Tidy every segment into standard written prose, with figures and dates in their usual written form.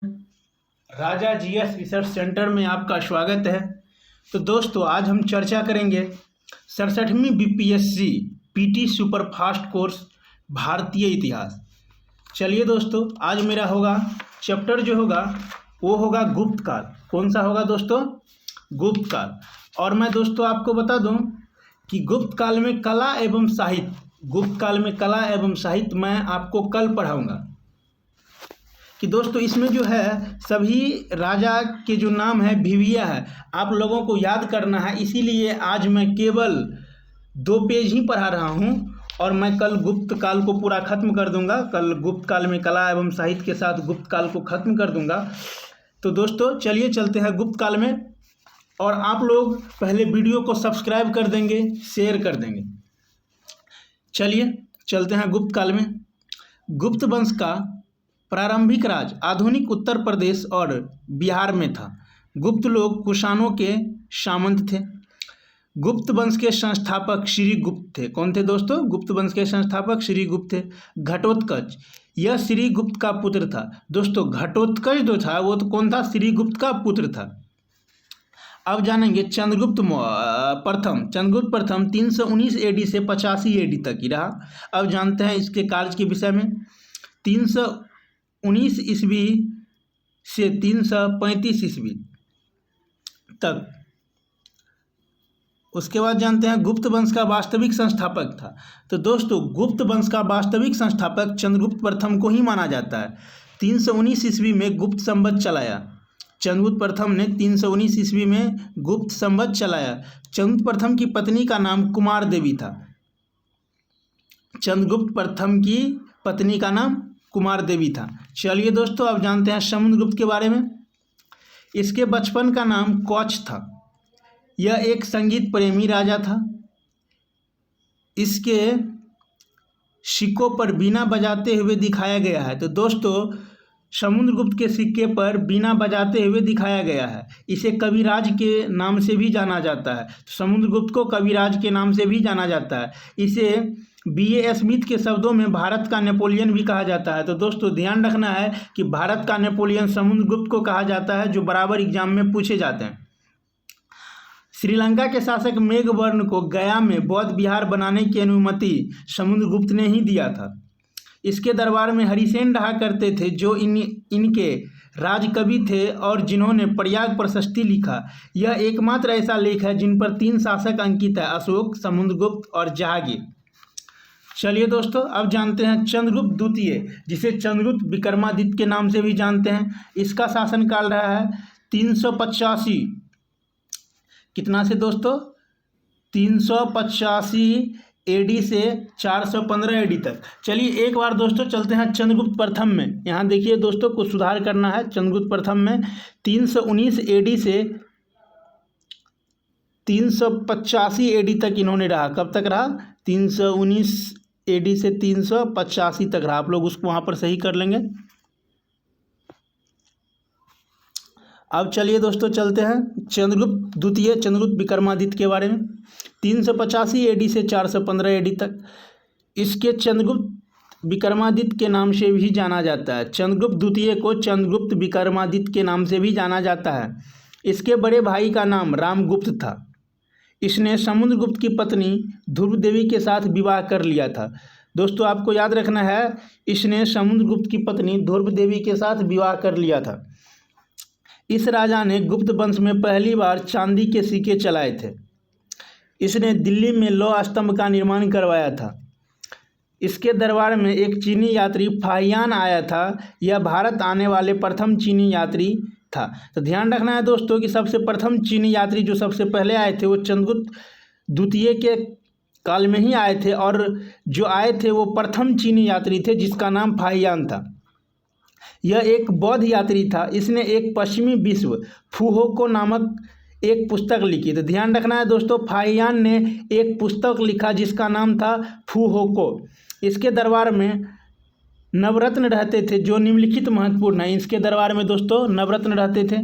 राजा GS research centre में आपका स्वागत है। तो दोस्तों आज हम चर्चा करेंगे 67वीं BPSC PT super fast course भारतीय इतिहास। चलिए दोस्तों, आज मेरा होगा चैप्टर जो होगा वो होगा गुप्त काल। कौन सा होगा दोस्तों? गुप्त काल। और मैं दोस्तों आपको बता दूं कि गुप्त काल में कला एवं साहित्य मैं आपको कल पढ़ाऊंगा। कि दोस्तों इसमें जो है सभी राजा के जो नाम है भिविया है, आप लोगों को याद करना है। इसीलिए आज मैं केवल 2 पेज ही पढ़ा रहा हूँ और मैं कल गुप्त काल को पूरा खत्म कर दूंगा। कल गुप्त काल में कला एवं साहित्य के साथ गुप्त काल को खत्म कर दूंगा। तो दोस्तों चलिए चलते हैं गुप्त काल में। और आप लोग पहले वीडियो को सब्सक्राइब कर देंगे, शेयर कर देंगे। चलिए चलते हैं गुप्त काल में। गुप्त वंश का प्रारंभिक राज आधुनिक उत्तर प्रदेश और बिहार में था। गुप्त लोग कुषाणों के सामंत थे। गुप्त वंश के संस्थापक श्रीगुप्त थे। कौन थे दोस्तों? गुप्त वंश के संस्थापक श्रीगुप्त थे। घटोत्कच यह श्रीगुप्त का पुत्र था। दोस्तों घटोत्कच जो था वो तो कौन था? श्रीगुप्त का पुत्र था। अब जानेंगे चंद्रगुप्त प्रथम 319 एडी से 85 एडी तक ही रहा। अब जानते हैं इसके कार्य के विषय में। 319 ईस्वी से 335 ईस्वी तक। उसके बाद जानते हैं गुप्त वंश का वास्तविक संस्थापक था। तो दोस्तों गुप्त वंश का वास्तविक संस्थापक चंद्रगुप्त प्रथम को ही माना जाता है। 319 ईस्वी में गुप्त संवत चलाया। चंद्रगुप्त प्रथम ने 319 ईस्वी में गुप्त संवत चलाया। चंद्रगुप्त प्रथम की पत्नी का नाम कुमार देवी था। चंद्रगुप्त प्रथम की पत्नी का नाम कुमार देवी था। चलिए दोस्तों अब जानते हैं समुद्रगुप्त के बारे में। इसके बचपन का नाम कौच था। यह एक संगीत प्रेमी राजा था। इसके सिक्कों पर बीना बजाते हुए दिखाया गया है। तो दोस्तों समुद्रगुप्त के सिक्के पर बीना बजाते हुए दिखाया गया है। इसे कविराज के नाम से भी जाना जाता है। समुद्रगुप्त को कविराज के नाम से भी जाना जाता है। इसे B.A. स्मिथ के शब्दों में भारत का नेपोलियन भी कहा जाता है। तो दोस्तों ध्यान रखना है कि भारत का नेपोलियन समुद्रगुप्त को कहा जाता है, जो बराबर एग्जाम में पूछे जाते हैं। श्रीलंका के शासक मेघवर्ण को गया में बौद्ध विहार बनाने की अनुमति समुद्रगुप्त ने ही दिया था। इसके दरबार में हरिसेन रहा करते थे, जो इनके राजकवि थे और जिन्होंने प्रयाग प्रशस्ति लिखा। यह एकमात्र ऐसा लेख है जिन पर 3 शासक अंकित है: अशोक, समुद्रगुप्त और जहांगीर। चलिए दोस्तों अब जानते हैं चंद्रगुप्त द्वितीय, जिसे चंद्रगुप्त विक्रमादित्य के नाम से भी जानते हैं। इसका शासनकाल रहा है 385 कितना से दोस्तों? 385 एडी से 415 एडी तक। चलिए एक बार दोस्तों चलते हैं चंद्रगुप्त प्रथम में। यहाँ देखिए दोस्तों कुछ सुधार करना है। चंद्रगुप्त प्रथम में 319 एडी से 385 एडी तक इन्होंने रहा। कब तक रहा? 319 एडी से 385 तक रहा। आप लोग उसको वहाँ पर सही कर लेंगे। अब चलिए दोस्तों चलते हैं चंद्रगुप्त द्वितीय चंद्रगुप्त विक्रमादित्य के बारे में। 385 एडी से 415 एडी तक। इसके चंद्रगुप्त विक्रमादित्य के नाम से भी जाना जाता है। चंद्रगुप्त द्वितीय को चंद्रगुप्त विक्रमादित्य के नाम से भी जाना जाता है। इसके बड़े भाई का नाम रामगुप्त था। इसने समुद्रगुप्त की पत्नी ध्रुव देवी के साथ विवाह कर लिया था। दोस्तों आपको याद रखना है, इसने समुद्रगुप्त की पत्नी ध्रुव देवी के साथ विवाह कर लिया था। इस राजा ने गुप्त वंश में पहली बार चांदी के सिक्के चलाए थे। इसने दिल्ली में लौह स्तंभ का निर्माण करवाया था। इसके दरबार में एक चीनी यात्री फाहियान आया था। यह भारत आने वाले प्रथम चीनी यात्री था। तो ध्यान रखना है दोस्तों कि सबसे प्रथम चीनी यात्री जो सबसे पहले आए थे वो चंद्रगुप्त द्वितीय के काल में ही आए थे, और जो आए थे वो प्रथम चीनी यात्री थे जिसका नाम फाहियान था। यह एक बौद्ध यात्री था। इसने एक पश्चिमी विश्व फूहोको नामक एक पुस्तक लिखी। तो ध्यान रखना है दोस्तों, फाहियान ने एक पुस्तक लिखा जिसका नाम था फूहोको। इसके दरबार में नवरत्न रहते थे जो निम्नलिखित महत्वपूर्ण है। इसके दरबार में दोस्तों नवरत्न रहते थे।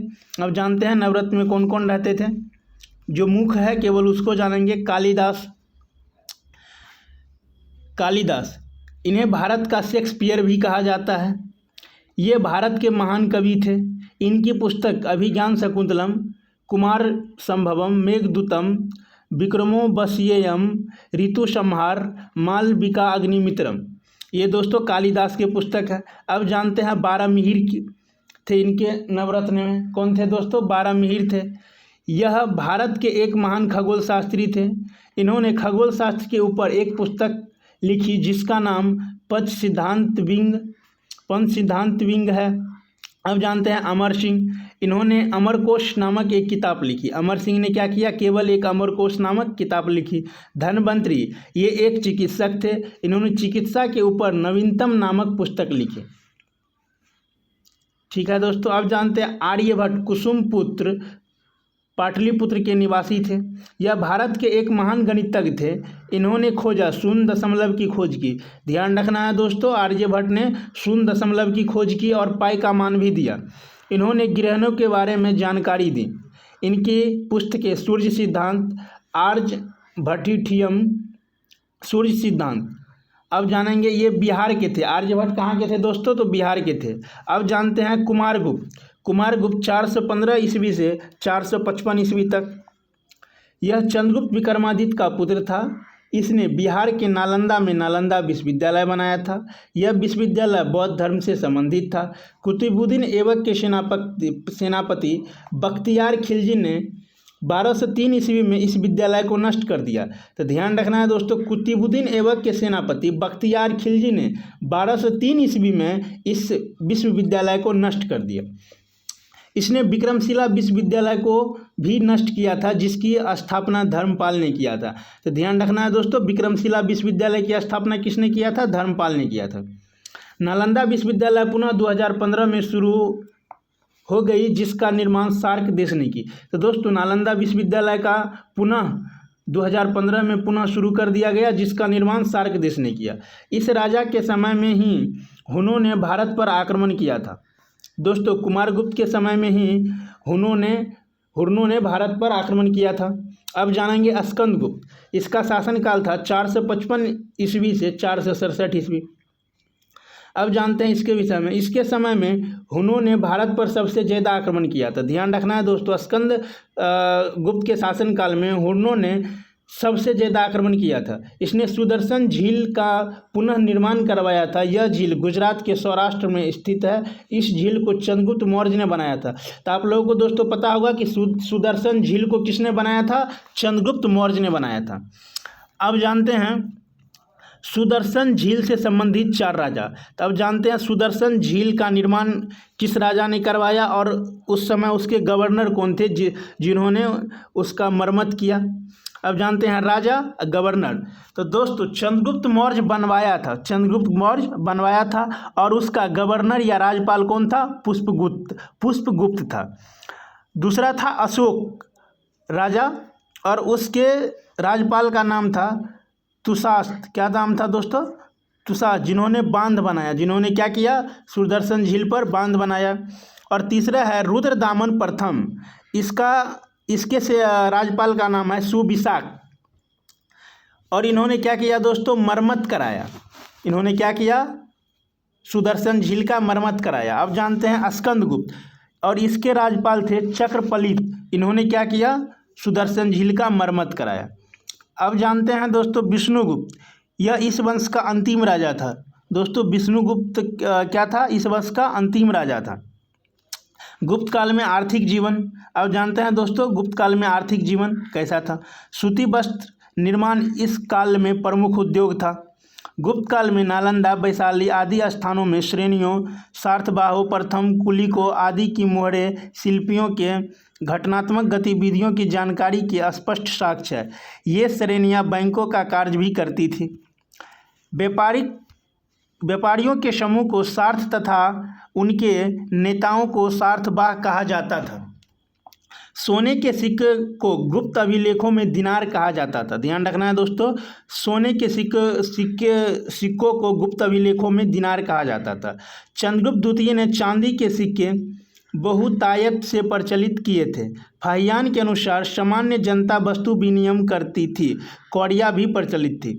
अब जानते हैं नवरत्न में कौन कौन रहते थे। जो मुख्य है केवल उसको जानेंगे। कालिदास, इन्हें भारत का शेक्सपियर भी कहा जाता है। ये भारत के महान कवि थे। इनकी पुस्तक अभिज्ञान शकुंतलम, कुमार संभवम, मेघदूतम, विक्रमो बसियेयम, ऋतु संहार, मालविका अग्निमित्रम, ये दोस्तों कालिदास की पुस्तक है। अब जानते हैं 12 मिहिर थे इनके नवरत्न में। कौन थे दोस्तों? 12 मिहिर थे। यह भारत के एक महान खगोल शास्त्री थे। इन्होंने खगोल शास्त्र के ऊपर एक पुस्तक लिखी जिसका नाम पंच सिद्धांत विंग है। अब जानते हैं अमर सिंह। इन्होंने अमरकोश नामक एक किताब लिखी। अमर सिंह ने क्या किया? केवल एक अमरकोश नामक किताब लिखी। धनवंतरी, ये एक चिकित्सक थे। इन्होंने चिकित्सा के ऊपर नवीनतम नामक पुस्तक लिखी। ठीक है दोस्तों। अब जानते हैं आर्यभट्ट, कुसुमपुत्र, पाटलिपुत्र के निवासी थे। यह भारत के एक महान गणितज्ञ थे। इन्होंने खोजा शून्य दशमलव की खोज की। ध्यान रखना है दोस्तों, आर्यभट्ट ने शून्य दशमलव की खोज की और पाई का मान भी दिया। इन्होंने ग्रहणों के बारे में जानकारी दी। इनकी पुस्तकें सूर्य सिद्धांत, आर्यभट्टियम सूर्य सिद्धांत। अब जानेंगे ये बिहार के थे। आर्यभट्ट कहाँ के थे दोस्तों? तो बिहार के थे। अब जानते हैं कुमारगुप्त 415 ईस्वी से 455 ईस्वी तक। यह चंद्रगुप्त विक्रमादित्य का पुत्र था। इसने बिहार के नालंदा में नालंदा विश्वविद्यालय बनाया था। यह विश्वविद्यालय बौद्ध धर्म से संबंधित था। कुतुबुद्दीन ऐबक के सेनापति बख्तियार खिलजी ने 1203 ईस्वी में इस विद्यालय को नष्ट कर दिया। तो ध्यान रखना है दोस्तों, कुतुबुद्दीन ऐबक के सेनापति बख्तियार खिलजी ने 1203 ईस्वी में इस विश्वविद्यालय को नष्ट कर दिया। इसने विक्रमशिला विश्वविद्यालय को भी नष्ट किया था, जिसकी स्थापना धर्मपाल ने किया था। तो ध्यान रखना है दोस्तों, विक्रमशिला विश्वविद्यालय की स्थापना किसने किया था? धर्मपाल ने किया था। नालंदा विश्वविद्यालय पुनः 2015 में शुरू हो गई, जिसका निर्माण सार्क देश ने की। तो दोस्तों नालंदा विश्वविद्यालय का पुनः 2015 में पुनः शुरू कर दिया गया, जिसका निर्माण सार्क देश ने किया। इस राजा के समय में ही हुनों ने भारत पर आक्रमण किया था। दोस्तों कुमारगुप्त के समय में ही हुनों ने भारत पर आक्रमण किया था। अब जानेंगे स्कंदगुप्त। इसका शासनकाल था 455 ईस्वी से 467 ईस्वी। अब जानते हैं इसके विषय में। इसके समय में हुनों ने भारत पर सबसे ज़्यादा आक्रमण किया था। ध्यान रखना है दोस्तों, स्कंद गुप्त के शासनकाल में हुनों ने सबसे ज़्यादा आक्रमण किया था। इसने सुदर्शन झील का पुनः निर्माण करवाया था। यह झील गुजरात के सौराष्ट्र में स्थित है। इस झील को चंद्रगुप्त मौर्य ने बनाया था। तो आप लोगों को दोस्तों पता होगा कि सुदर्शन झील को किसने बनाया था? चंद्रगुप्त मौर्य ने बनाया था। अब जानते हैं सुदर्शन झील से संबंधित 4 राजा। तो अब जानते हैं सुदर्शन झील का निर्माण किस राजा ने करवाया और उस समय उसके गवर्नर कौन थे जिन्होंने उसका मरम्मत किया। अब जानते हैं राजा, गवर्नर। तो दोस्तों चंद्रगुप्त मौर्य बनवाया था और उसका गवर्नर या राज्यपाल कौन था? पुष्पगुप्त था। दूसरा था अशोक राजा और उसके राज्यपाल का नाम था तुषास्त। क्या नाम था दोस्तों? तुषास्त, जिन्होंने बांध बनाया। जिन्होंने क्या किया? सुदर्शन झील पर बांध बनाया। और तीसरा है रुद्रदामन प्रथम। इसके से राज्यपाल का नाम है सुविशाख। और इन्होंने क्या किया दोस्तों? मरम्मत कराया। इन्होंने क्या किया? सुदर्शन झील का मरम्मत कराया। अब जानते हैं स्कंदगुप्त और इसके राज्यपाल थे चक्रपलित। इन्होंने क्या किया? सुदर्शन झील का मरम्मत कराया। अब जानते हैं दोस्तों विष्णुगुप्त। यह इस वंश का अंतिम राजा था। दोस्तों विष्णुगुप्त क्या था? इस वंश का अंतिम राजा था। गुप्त काल में आर्थिक जीवन। अब जानते हैं दोस्तों गुप्त काल में आर्थिक जीवन कैसा था? सूती वस्त्र निर्माण इस काल में प्रमुख उद्योग था। गुप्त काल में नालंदा, वैशाली आदि स्थानों में श्रेणियों, सार्थबाहो, प्रथम कुलिको आदि की मोहरें शिल्पियों के घटनात्मक गतिविधियों की जानकारी के स्पष्ट साक्ष्य है। ये श्रेणियाँ बैंकों का कार्य भी करती थी। व्यापारियों के समूह को सार्थ तथा उनके नेताओं को सार्थबाह कहा जाता था। सोने के सिक्के को गुप्त अभिलेखों में दिनार कहा जाता था। ध्यान रखना है दोस्तों, सोने के सिक्कों को गुप्त अभिलेखों में दिनार कहा जाता था। चंद्रगुप्त द्वितीय ने चांदी के सिक्के बहुतायत से प्रचलित किए थे। फाहियान के अनुसार सामान्य जनता वस्तु विनिमय करती थी। कौड़ियाँ भी प्रचलित थी।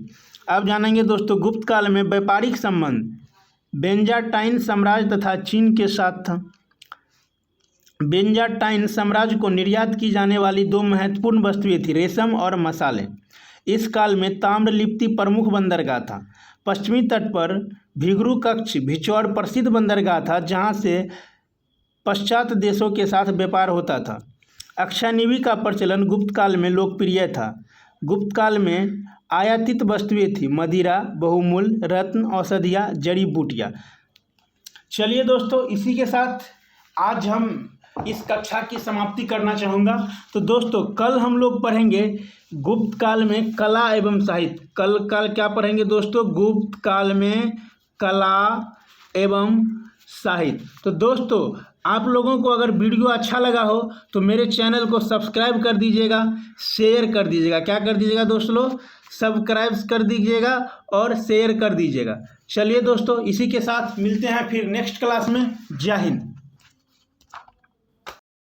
अब जानेंगे दोस्तों गुप्त काल में व्यापारिक संबंध। बेंजाटाइन साम्राज्य तथा चीन के साथ था। बेंजाटाइन साम्राज्य को निर्यात की जाने वाली दो महत्वपूर्ण वस्तुएं थी, रेशम और मसाले। इस काल में ताम्रलिप्ति प्रमुख बंदरगाह था। पश्चिमी तट पर भिगरू कक्ष भिचौर प्रसिद्ध बंदरगाह था, जहां से पश्चात देशों के साथ व्यापार होता था। अक्षानिवी का प्रचलन गुप्त काल में लोकप्रिय था। गुप्त काल में आयातित वस्तुएं थी, मदिरा, बहुमूल्य रत्न, औषधियाँ, जड़ी बूटियाँ। चलिए दोस्तों, इसी के साथ आज हम इस कक्षा की समाप्ति करना चाहूँगा। तो दोस्तों, कल हम लोग पढ़ेंगे गुप्त काल में कला एवं साहित्य। कल क्या पढ़ेंगे दोस्तों? गुप्त काल में कला एवं साहित्य। तो दोस्तों, आप लोगों को अगर वीडियो अच्छा लगा हो तो मेरे चैनल को सब्सक्राइब कर दीजिएगा, शेयर कर दीजिएगा। क्या कर दीजिएगा दोस्तों? सब्सक्राइब कर दीजिएगा और शेयर कर दीजिएगा। चलिए दोस्तों, इसी के साथ मिलते हैं फिर नेक्स्ट क्लास में। जय हिंद।